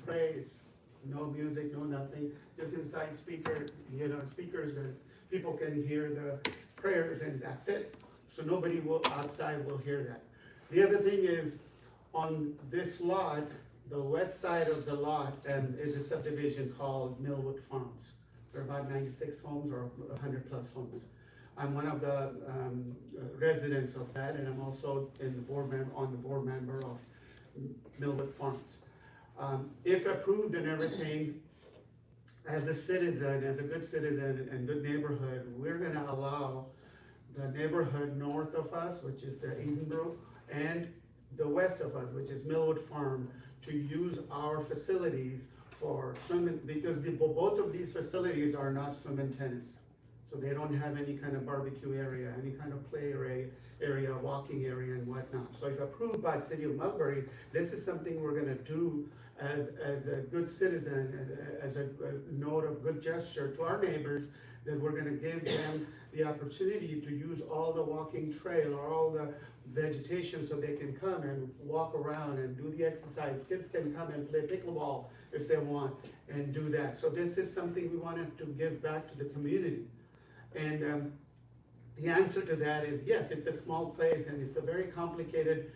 pray. It's no music, no nothing, just inside speakers that people can hear the prayers, and that's it. So nobody outside will hear that. The other thing is, on this lot, the west side of the lot, is a subdivision called Millwood Farms. There are about 96 homes or 100 plus homes. I'm one of the residents of that, and I'm also on the board member of Millwood Farms. If approved and everything, as a citizen, as a good citizen and good neighborhood, we're gonna allow the neighborhood north of us, which is the Edenbrook, and the west of us, which is Millwood Farm, to use our facilities for swimming, because both of these facilities are not swim and tennis. So they don't have any kind of barbecue area, any kind of play area, walking area and whatnot. So if approved by City of Mulberry, this is something we're gonna do as a good citizen, as a note of good gesture to our neighbors, that we're gonna give them the opportunity to use all the walking trail or all the vegetation so they can come and walk around and do the exercise. Kids can come and play pickleball if they want and do that. So this is something we wanted to give back to the community. And the answer to that is yes, it's a small place and it's a very complicated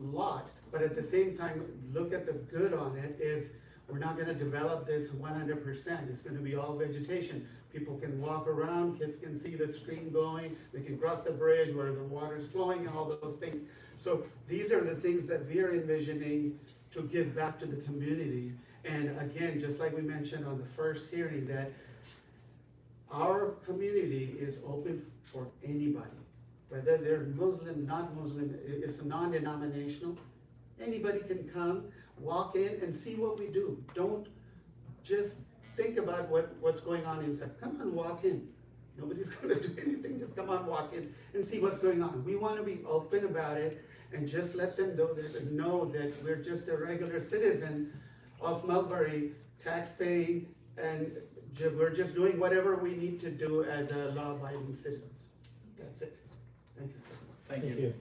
lot, but at the same time, look at the good on it is we're not gonna develop this 100%. It's gonna be all vegetation. People can walk around, kids can see the stream going, they can cross the bridge where the water's flowing and all those things. So these are the things that we are envisioning to give back to the community. And again, just like we mentioned on the first hearing, that our community is open for anybody, whether they're Muslim, not Muslim, it's non-denominational. Anybody can come, walk in and see what we do. Don't just think about what's going on inside. Come on, walk in. Nobody's gonna do anything, just come on, walk in and see what's going on. We wanna be open about it and just let them know that we're just a regular citizen of Mulberry, tax-paying, and we're just doing whatever we need to do as a law-abiding citizens. That's it. Thank you, sir. Thank you.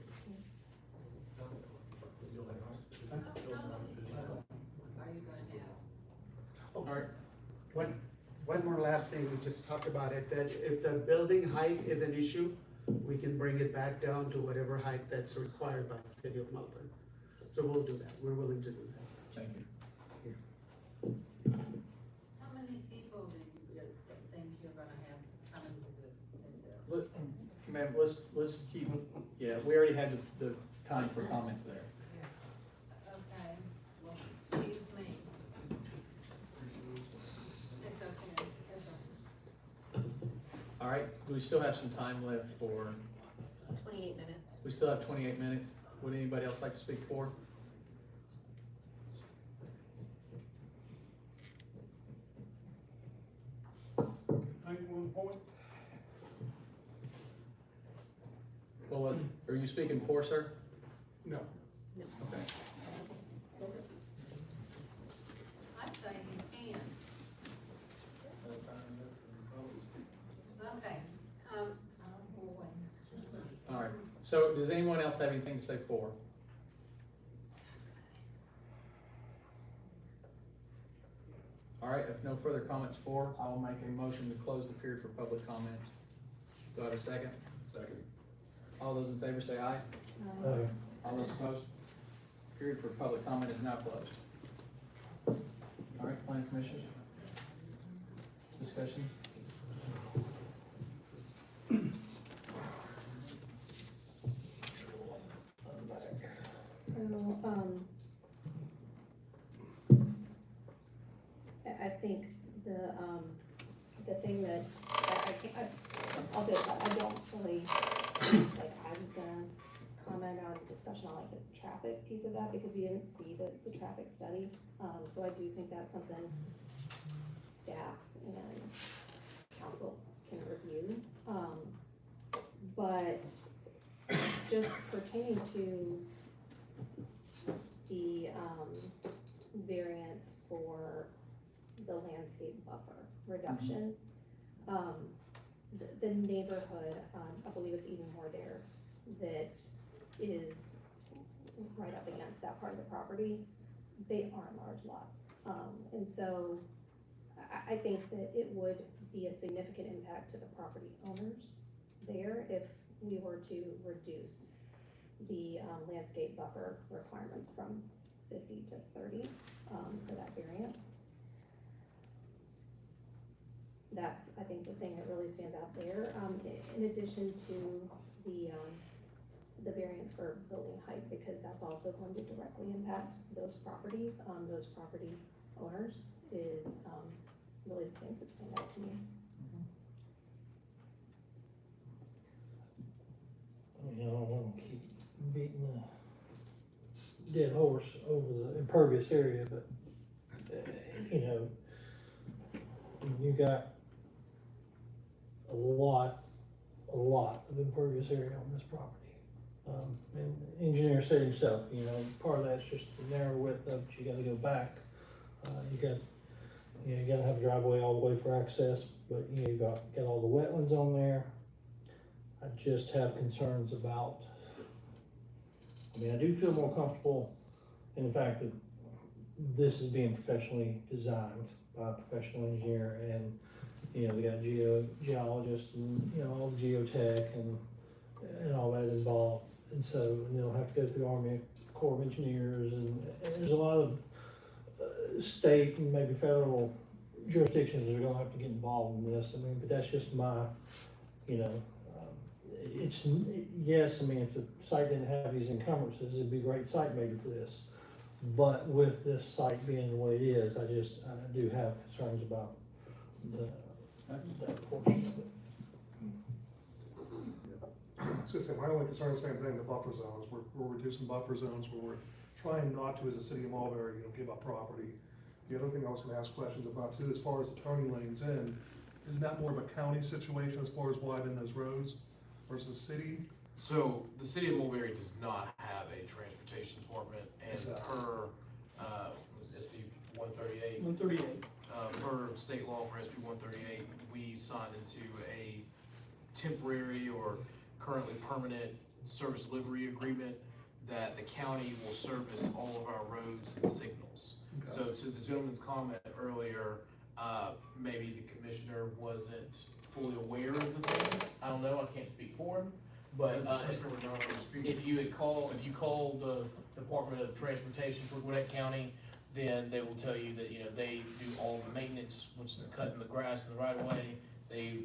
All right. One more last thing, we just talked about it, that if the building height is an issue, we can bring it back down to whatever height that's required by the City of Mulberry. So we'll do that. We're willing to do that. Thank you. How many people do you think you're gonna have coming to the? Ma'am, let's keep, yeah, we already had the time for comments there. Okay, well, excuse me. It's okay, it's okay. All right, we still have some time left for, 28 minutes. we still have 28 minutes. Would anybody else like to speak for? One point. Well, are you speaking for, sir? No. Okay. I'd say you can. Okay, All right, so does anyone else have anything to say for? All right, if no further comments for, I'll make a motion to close the period for public comment. Do I have a second? Second. All those in favor say aye. All those opposed? Period for public comment is now closed. All right, planning commissioners? Discussions? So, I think the thing that I'll say, I don't really, like, I'm gonna comment on discussion on like the traffic piece of that, because we didn't see the traffic study. So I do think that's something staff and council can review. But just pertaining to the variance for the landscape buffer reduction, the neighborhood, I believe it's even more there, that is right up against that part of the property. they aren't large lots. And so I think that it would be a significant impact to the property owners there if we were to reduce the landscape buffer requirements from 50 to 30 for that variance. That's, I think, the thing that really stands out there, in addition to the variance for building height, because that's also going to directly impact those properties, those property owners, is really the things that stand out to me. You know, I don't wanna keep beating the dead horse over the impervious area, but, you know, you got a lot of impervious area on this property. And the engineer said himself, you know, part of that's just the narrow width of, you gotta go back. You gotta have a driveway all the way for access, but you know, you got all the wetlands on there. I just have concerns about, I mean, I do feel more comfortable in the fact that this is being professionally designed by a professional engineer, and, you know, they got geologists and, you know, all the geotech and all that involved. And so, and they'll have to go through Army Corps of Engineers, and there's a lot of state and maybe federal jurisdictions that are gonna have to get involved in this. I mean, but that's just my, you know, yes, I mean, if the site didn't have these encumbrances, it'd be a great site maybe for this. But with this site being the way it is, I do have concerns about that portion of it. I was gonna say, my only concern is the same thing, the buffer zones, we're reducing buffer zones, where we're trying not to, as a city of Mulberry, you know, give up property. The other thing I was gonna ask questions about too, as far as the turning lanes in, isn't that more of a county situation as far as widening those roads versus city? So the city of Mulberry does not have a transportation department, and per, SB 138. 138. Per state law for SB 138, we signed into a temporary or currently permanent service delivery agreement that the county will service all of our roads and signals. Okay. So to the gentleman's comment earlier, maybe the commissioner wasn't fully aware of the things. I don't know, I can't speak for him, but if you call the Department of Transportation for Gwinnett County, then they will tell you that, you know, they do all the maintenance, which is the cutting the grass in the right of way. They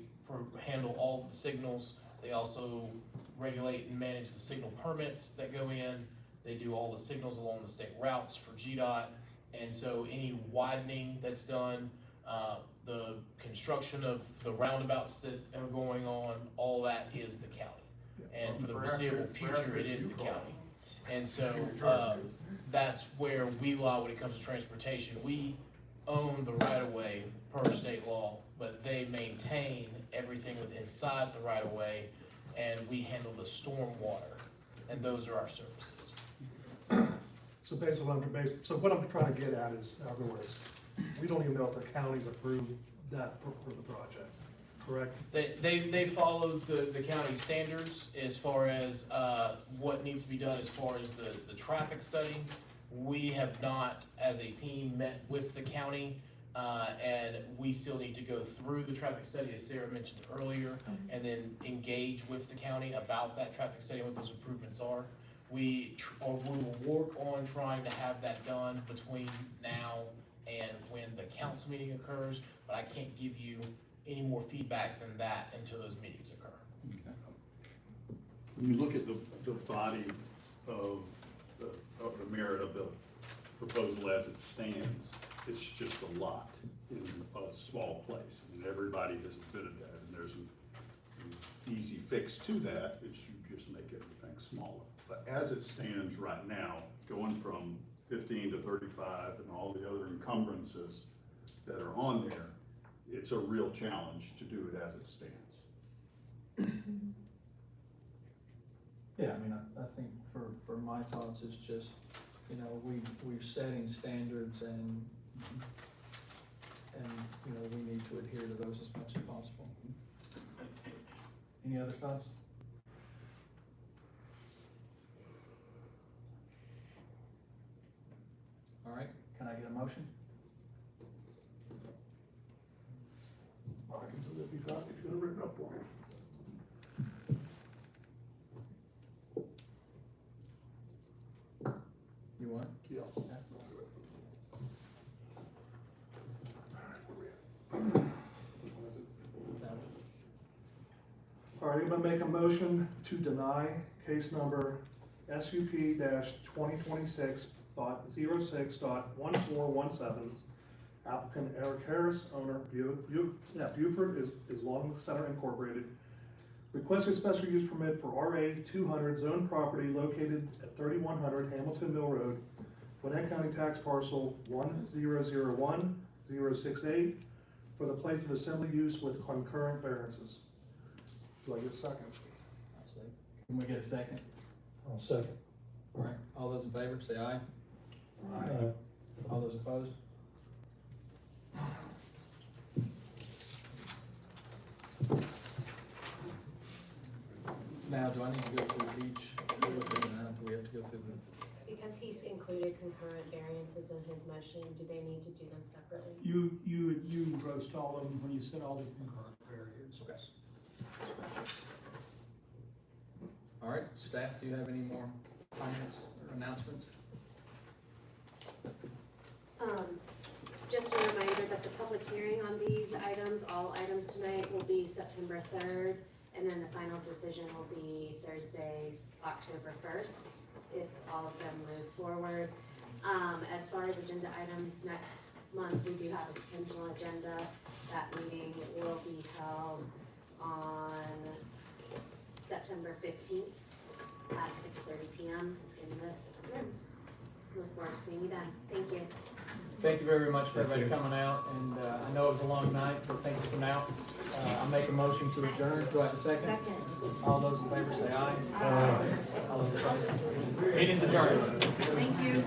handle all of the signals. They also regulate and manage the signal permits that go in. They do all the signals along the state routes for GDOT. And so any widening that's done, the construction of the roundabouts that are going on, all that is the county. And for the foreseeable future, it is the county. And so, that's where we lie when it comes to transportation. We own the right of way per state law, but they maintain everything within inside the right of way, and we handle the storm water, and those are our services. So basically, what I'm trying to get at is, in other words, we don't even know if the county's approved that for the project, correct? They followed the county standards as far as, what needs to be done as far as the traffic study. We have not, as a team, met with the county, and we still need to go through the traffic study, as Sarah mentioned earlier, and then engage with the county about that traffic study, what those improvements are. We will work on trying to have that done between now and when the council meeting occurs, but I can't give you any more feedback than that until those meetings occur. When you look at the body of the merit of the proposal as it stands, it's just a lot in a small place. I mean, everybody has admitted that, and there's an easy fix to that, is you just make everything smaller. But as it stands right now, going from 15 to 35 and all the other encumbrances that are on there, it's a real challenge to do it as it stands. Yeah, I mean, I think for my thoughts, it's just, you know, we're setting standards, and, you know, we need to adhere to those as much as possible. Any other thoughts? All All right, can I get a motion? I can do it if you got it written up for me. You want? Yeah. Okay. Which one is it? All right, I'm gonna make a motion to deny case number SUP-2026.06.1417. Applicant Eric Harris, owner Buford Islamic Center Incorporated. Requested special use permit for RA 200 zone property located at 3100 Hamilton Mill Road, Gwinnett County tax parcel 1001068 for the place of assembly use with concurrent variances. Do I get a second? I'll say. Can we get a second? I'll second. All right, all those in favor, say aye. All those opposed? Now, do I need to go through each, do we have to go through the? Because he's included concurrent variances in his motion, do they need to do them separately? You roast all of them when you said all the concurrent variances. Okay. All right, staff, do you have any more comments or announcements? Just a reminder that the public hearing on these items, all items tonight, will be September 3rd, and then the final decision will be Thursday, October 1st, if all of them move forward. As far as agenda items, next month, we do have a potential agenda. That meeting will be held on September 15th at 6:30 p.m. in this room. Look forward to seeing you then. Thank you. Thank you very much for everybody coming out, and I know it was a long night, but thank you for now. I make a motion to adjourn. Do I have a second? Second. All those in favor say aye. All those opposed? Meeting's adjourned. Thank you.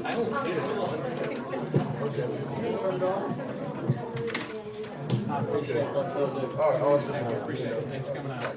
I don't get it. I appreciate what you'll do. I appreciate it. Thanks for coming out.